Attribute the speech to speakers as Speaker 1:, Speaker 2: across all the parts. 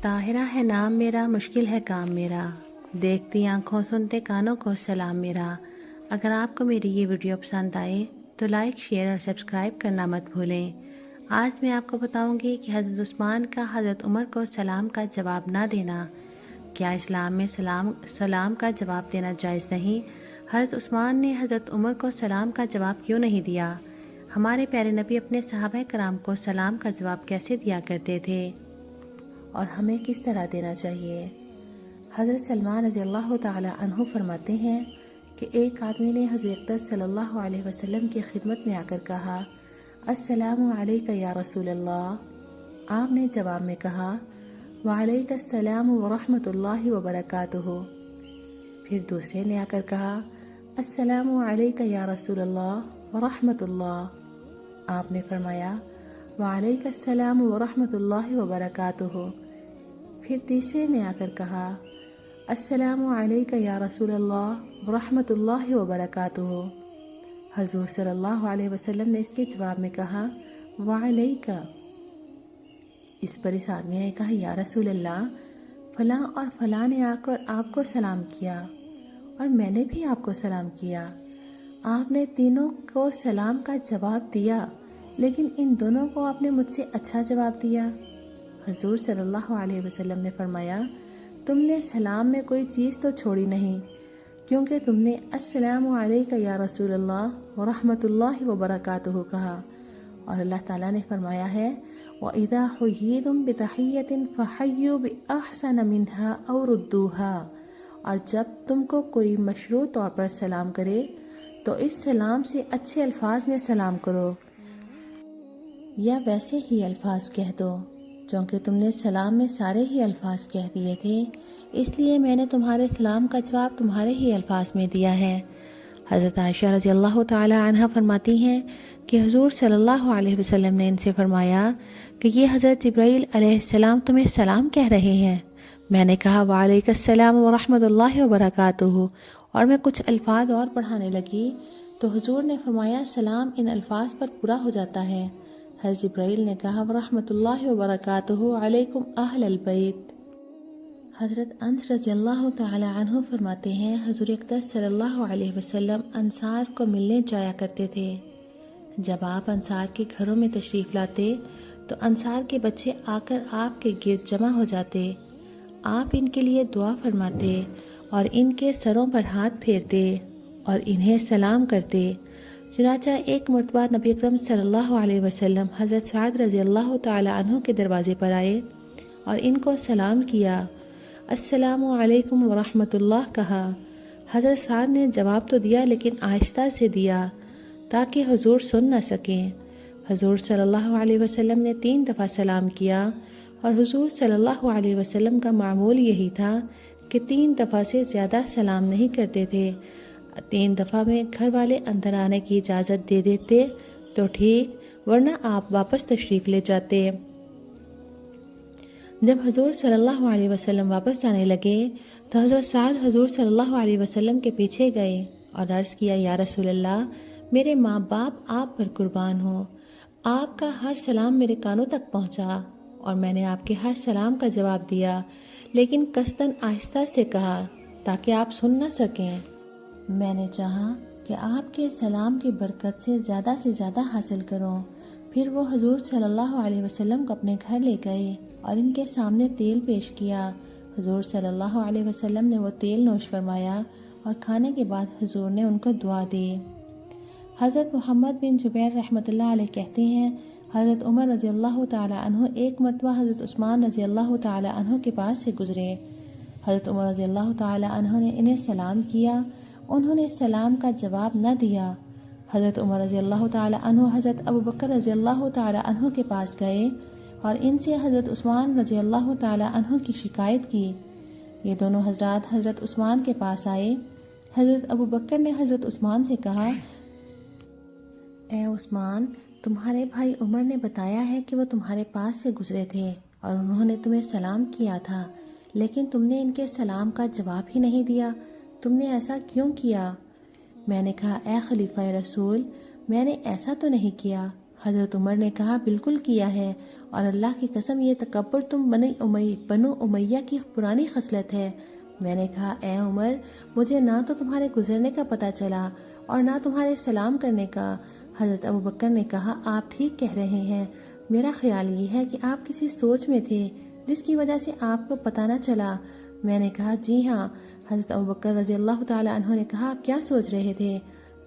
Speaker 1: طاہرہ ہے نام میرا، مشکل ہے کام میرا، دیکھتی آنکھوں سنتے کانوں کو سلام میرا۔ اگر آپ کو میری یہ ویڈیو پسند آئے تو لائک، شیئر اور سبسکرائب کرنا مت بھولیں۔ آج میں آپ کو بتاؤں گی کہ حضرت عثمان کا حضرت عمر کو سلام کا جواب نہ دینا۔ کیا اسلام میں سلام کا جواب دینا جائز نہیں؟ حضرت عثمان نے حضرت عمر کو سلام کا جواب کیوں نہیں دیا؟ ہمارے پیارے نبی اپنے صحابہ کرام کو سلام کا جواب کیسے دیا کرتے تھے اور ہمیں کس طرح دینا چاہیے؟ حضرت سلمان رضی اللہ تعالی عنہ فرماتے ہیں کہ ایک آدمی نے حضور اقدس صلی اللہ علیہ وسلم کی خدمت میں آ کر کہا، السلام علیکہ یا رسول اللہ۔ آپ نے جواب میں کہا، وعلیکہ السلام ورحمۃ اللہ وبرکاتہ۔ پھر دوسرے نے آ کر کہا، السلام علیکہ یا رسول اللہ ورحمۃ اللہ۔ آپ نے فرمایا، وعلیکہ السلام ورحمۃ اللہ وبرکاتہ۔ پھر تیسرے نے آ کر کہا، السلام علیکہ یا رسول اللہ ورحمۃ اللہ وبرکاتہ۔ حضور صلی اللہ علیہ وسلم نے اس کے جواب میں کہا، وعلیکہ۔ اس پر اس آدمی نے کہا، یا رسول اللہ، فلاں اور فلاں نے آ کر آپ کو سلام کیا اور میں نے بھی آپ کو سلام کیا۔ آپ نے تینوں کو سلام کا جواب دیا، لیکن ان دونوں کو آپ نے مجھ سے اچھا جواب دیا۔ حضور صلی اللہ علیہ وسلم نے فرمایا، تم نے سلام میں کوئی چیز تو چھوڑی نہیں، کیونکہ تم نے السلام علیکہ یا رسول اللہ ورحمۃ اللہ وبرکاتہ کہا، اور اللہ تعالیٰ نے فرمایا ہے، وَإِذَا حُيِّيتُم بِتَحِيَّةٍ فَحَيُّوا بِأَحْسَنَ مِنْهَا أَوْ رُدُّوهَا۔ اور جب تم کو کوئی مشروع طور پر سلام کرے تو اس سلام سے اچھے الفاظ میں سلام کرو، یا ویسے ہی الفاظ کہہ دو، چونکہ تم نے سلام میں سارے ہی الفاظ کہہ دیے تھے، اس لیے میں نے تمہارے سلام کا جواب تمہارے ہی الفاظ میں دیا ہے۔ حضرت عائشہ رضی اللہ تعالی عنہا فرماتی ہیں کہ حضور صلی اللہ علیہ وسلم نے ان سے فرمایا کہ یہ حضرت جبرائیل علیہ السلام تمہیں سلام کہہ رہے ہیں۔ میں نے کہا، وعلیکہ السلام ورحمۃ اللہ وبرکاتہ، اور میں کچھ الفاظ اور پڑھانے لگی تو حضور نے فرمایا، سلام ان الفاظ پر پورا ہو جاتا ہے۔ حضرت جبرائیل نے کہا، ورحمۃ اللہ وبرکاتہ علیکم اہل البیت۔ حضرت انس رضی اللہ تعالی عنہ فرماتے ہیں، حضور اقدس صلی اللہ علیہ وسلم انصار کو ملنے جایا کرتے تھے۔ جب آپ انصار کے گھروں میں تشریف لاتے تو انصار کے بچے آ کر آپ کے گرد جمع ہو جاتے، آپ ان کے لیے دعا فرماتے اور ان کے سروں پر ہاتھ پھیرتے اور انہیں سلام کرتے۔ چنانچہ ایک مرتبہ نبی اکرم صلی اللہ علیہ وسلم حضرت سعد رضی اللہ تعالی عنہ کے دروازے پر آئے اور ان کو سلام کیا، السلام علیکم ورحمۃ اللہ کہا۔ حضرت سعد نے جواب تو دیا، لیکن آہستہ سے دیا تاکہ حضور سن نہ سکیں۔ حضور صلی اللہ علیہ وسلم نے 3 دفعہ سلام کیا، اور حضور صلی اللہ علیہ وسلم کا معمول یہی تھا کہ 3 دفعہ سے زیادہ سلام نہیں کرتے تھے۔ 3 دفعہ میں گھر والے اندر آنے کی اجازت دے دیتے تو ٹھیک، ورنہ آپ واپس تشریف لے جاتے۔ جب حضور صلی اللہ علیہ وسلم واپس جانے لگے تو حضرت سعد حضور صلی اللہ علیہ وسلم کے پیچھے گئے اور عرض کیا، یا رسول اللہ، میرے ماں باپ آپ پر قربان ہوں، آپ کا ہر سلام میرے کانوں تک پہنچا اور میں نے آپ کے ہر سلام کا جواب دیا، لیکن قصداً آہستہ سے کہا تاکہ آپ سن نہ سکیں۔ میں نے چاہا کہ آپ کے سلام کی برکت سے زیادہ حاصل کروں۔ پھر وہ حضور صلی اللہ علیہ وسلم کو اپنے گھر لے گئے اور ان کے سامنے تیل پیش کیا۔ حضور صلی اللہ علیہ وسلم نے وہ تیل نوش فرمایا اور کھانے کے بعد حضور نے ان کو دعا دی۔ حضرت محمد بن جبیر رحمۃ اللہ علیہ کہتے ہیں، حضرت عمر رضی اللہ تعالی عنہ ایک مرتبہ حضرت عثمان رضی اللہ تعالی عنہ کے پاس سے گزرے۔ حضرت عمر رضی اللہ تعالی عنہ نے انہیں سلام کیا، انہوں نے سلام کا جواب نہ دیا۔ حضرت عمر رضی اللہ تعالی عنہ حضرت ابو بکر رضی اللہ تعالی عنہ کے پاس گئے اور ان سے حضرت عثمان رضی اللہ تعالی عنہ کی شکایت کی۔ یہ دونوں حضرات حضرت عثمان کے پاس آئے۔ حضرت ابو بکر نے حضرت عثمان سے کہا، اے عثمان، تمہارے بھائی عمر نے بتایا ہے کہ وہ تمہارے پاس سے گزرے تھے اور انہوں نے تمہیں سلام کیا تھا، لیکن تم نے ان کے سلام کا جواب ہی نہیں دیا، تم نے ایسا کیوں کیا؟ میں نے کہا، اے خلیفہ رسول، میں نے ایسا تو نہیں کیا، حضرت عمر نے کہا بالکل کیا ہے، اور اللہ کی قسم یہ تکبر بنو امیہ کی پرانی خصلت ہے۔ میں نے کہا اے عمر، مجھے نہ تو تمہارے گزرنے کا پتہ چلا اور نہ تمہارے سلام کرنے کا۔ حضرت ابوبکر نے کہا آپ ٹھیک کہہ رہے ہیں، میرا خیال یہ ہے کہ آپ کسی سوچ میں تھے جس کی وجہ سے آپ کو پتہ نہ چلا۔ میں نے کہا جی ہاں۔ حضرت ابوبکر رضی اللہ تعالی عنہ نے کہا آپ کیا سوچ رہے تھے؟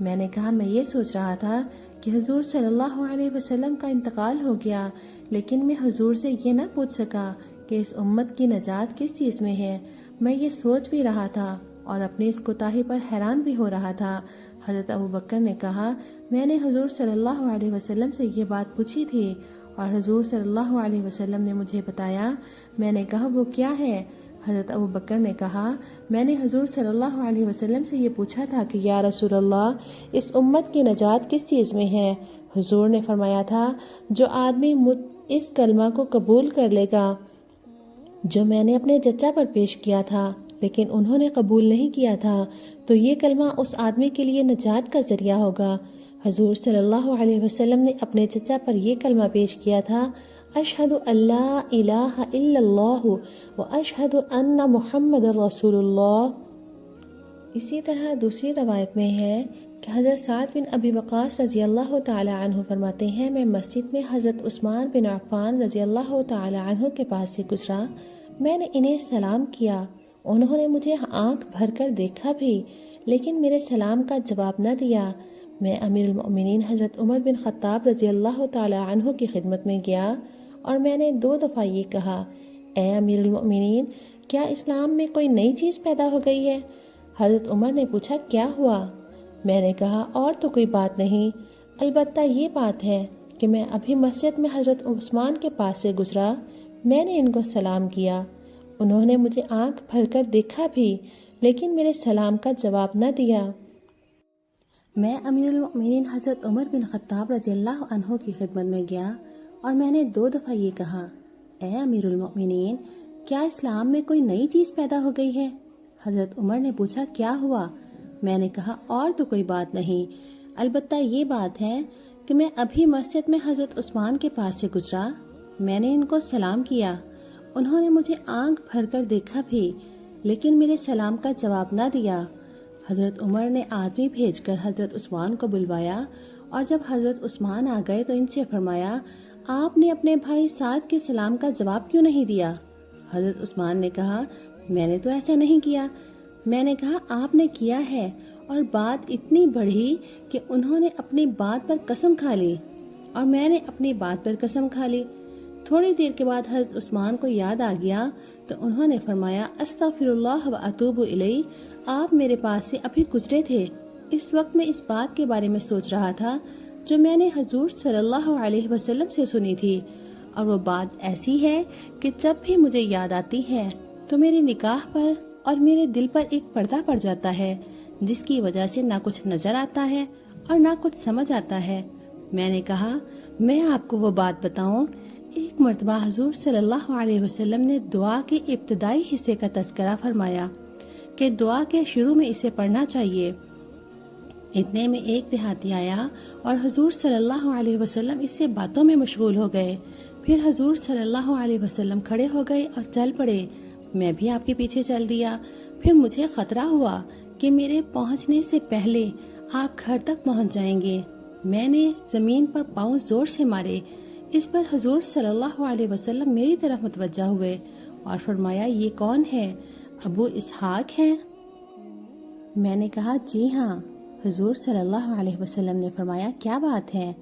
Speaker 1: میں نے کہا میں یہ سوچ رہا تھا کہ حضور صلی اللہ علیہ وسلم کا انتقال ہو گیا، لیکن میں حضور سے یہ نہ پوچھ سکا کہ اس امت کی نجات کس چیز میں ہے۔ میں یہ سوچ بھی رہا تھا اور اپنی اس کوتاہی پر حیران بھی ہو رہا تھا۔ حضرت ابوبکر نے کہا میں نے حضور صلی اللہ علیہ وسلم سے یہ بات پوچھی تھی اور حضور صلی اللہ علیہ وسلم نے مجھے بتایا۔ میں نے کہا وہ کیا ہے؟ حضرت ابوبکر نے کہا میں نے حضور صلی اللہ علیہ وسلم سے یہ پوچھا تھا کہ یا رسول اللہ، اس امت کی نجات کس چیز میں ہے؟ حضور نے فرمایا تھا جو آدمی اس کلمہ کو قبول کر لے گا جو میں نے اپنے چچا پر پیش کیا تھا لیکن انہوں نے قبول نہیں کیا تھا، تو یہ کلمہ اس آدمی کے لیے نجات کا ذریعہ ہوگا۔ حضور صلی اللہ علیہ وسلم نے اپنے چچا پر یہ کلمہ پیش کیا تھا اشہد ان لا الہ الا اللہ و اشہد ان محمد رسول اللہ۔ اسی طرح دوسری روایت میں ہے کہ حضرت سعد بن ابی وقاص رضی اللہ تعالی عنہ فرماتے ہیں میں مسجد میں حضرت عثمان بن عفان رضی اللہ تعالی عنہ کے پاس سے گزرا، میں نے انہیں سلام کیا، انہوں نے مجھے آنکھ بھر کر دیکھا بھی لیکن میرے سلام کا جواب نہ دیا۔ میں امیر المؤمنین حضرت عمر بن خطاب رضی اللہ تعالی عنہ کی خدمت میں گیا اور میں نے 2 دفعہ یہ کہا اے امیر المؤمنین، کیا اسلام میں کوئی نئی چیز پیدا ہو گئی ہے؟ حضرت عمر نے پوچھا کیا ہوا؟ میں نے کہا اور تو کوئی بات نہیں، البتہ یہ بات ہے کہ میں ابھی مسجد میں حضرت عثمان کے پاس سے گزرا، میں نے ان کو سلام کیا، انہوں نے مجھے آنکھ بھر کر دیکھا بھی لیکن میرے سلام کا جواب نہ دیا۔ میں امیر المؤمنین حضرت عمر بن خطاب رضی اللہ عنہ کی خدمت میں گیا اور میں نے 2 دفعہ یہ کہا اے امیر المؤمنین، کیا اسلام میں کوئی نئی چیز پیدا ہو گئی ہے؟ حضرت عمر نے پوچھا کیا ہوا؟ میں نے کہا اور تو کوئی بات نہیں، البتہ یہ بات ہے کہ میں ابھی مسجد میں حضرت عثمان کے پاس سے گزرا، میں نے ان کو سلام کیا، انہوں نے مجھے آنکھ بھر کر دیکھا بھی لیکن میرے سلام کا جواب نہ دیا۔ حضرت عمر نے آدمی بھیج کر حضرت عثمان کو بلوایا اور جب حضرت عثمان آ گئے تو ان سے فرمایا آپ نے اپنے بھائی سعد کے سلام کا جواب کیوں نہیں دیا؟ حضرت عثمان نے کہا میں نے تو ایسا نہیں کیا۔ میں نے کہا آپ نے کیا ہے، اور بات اتنی بڑھی کہ انہوں نے اپنی بات پر قسم کھا لی اور میں نے اپنی بات پر قسم کھا لی۔ تھوڑی دیر کے بعد حضرت عثمان کو یاد آ گیا تو انہوں نے فرمایا استغفر اللہ و اتوب الیہ، آپ میرے پاس سے ابھی گزرے تھے، اس وقت میں اس بات کے بارے میں سوچ رہا تھا جو میں نے حضور صلی اللہ علیہ وسلم سے سنی تھی، اور وہ بات ایسی ہے کہ جب بھی مجھے یاد آتی ہے تو میری نگاہ پر اور میرے دل پر ایک پردہ پڑ جاتا ہے جس کی وجہ سے نہ کچھ نظر آتا ہے اور نہ کچھ سمجھ آتا ہے۔ میں نے کہا میں آپ کو وہ بات بتاؤں؟ ایک مرتبہ حضور صلی اللہ علیہ وسلم نے دعا کے ابتدائی حصے کا تذکرہ فرمایا کہ دعا کے شروع میں اسے پڑھنا چاہیے۔ اتنے میں ایک دیہاتی آیا اور حضور صلی اللہ علیہ وسلم اس سے باتوں میں مشغول ہو گئے۔ پھر حضور صلی اللہ علیہ وسلم کھڑے ہو گئے اور چل پڑے، میں بھی آپ کے پیچھے چل دیا۔ پھر مجھے خطرہ ہوا کہ میرے پہنچنے سے پہلے آپ گھر تک پہنچ جائیں گے۔ میں نے زمین پر پاؤں زور سے مارے، اس پر حضور صلی اللہ علیہ وسلم میری طرف متوجہ ہوئے اور فرمایا یہ کون ہے؟ ابو اسحاق ہیں؟ میں نے کہا جی ہاں۔ حضور صلی اللہ علیہ وسلم نے فرمایا کیا بات ہے؟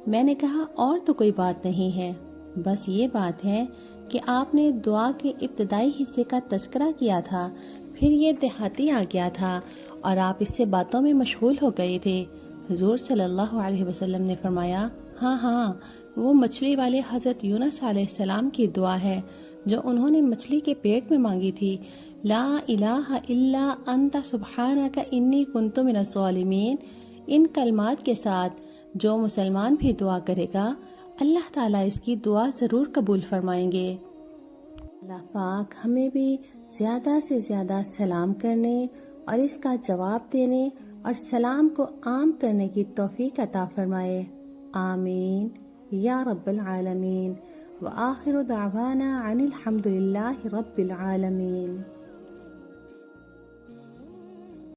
Speaker 1: میں نے کہا اور تو کوئی بات نہیں ہے، بس یہ بات ہے کہ آپ نے دعا کے ابتدائی حصے کا تذکرہ کیا تھا، پھر یہ دیہاتی آ گیا تھا اور آپ اس سے باتوں میں مشغول ہو گئے تھے۔ حضور صلی اللہ علیہ وسلم نے فرمایا ہاں وہ مچھلی والے حضرت یونس علیہ السلام کی دعا ہے جو انہوں نے مچھلی کے پیٹ میں مانگی تھی، لا الہ الا انت سبحانک انی کنت من الظالمین۔ ان کلمات کے ساتھ جو مسلمان بھی دعا کرے گا اللہ تعالیٰ اس کی دعا ضرور قبول فرمائیں گے۔ اللہ پاک ہمیں بھی زیادہ سے زیادہ سلام کرنے اور اس کا جواب دینے اور سلام کو عام کرنے کی توفیق عطا فرمائے۔ آمین یا رب العالمین۔ وآخر دعوانا عن الحمد للہ رب العالمین۔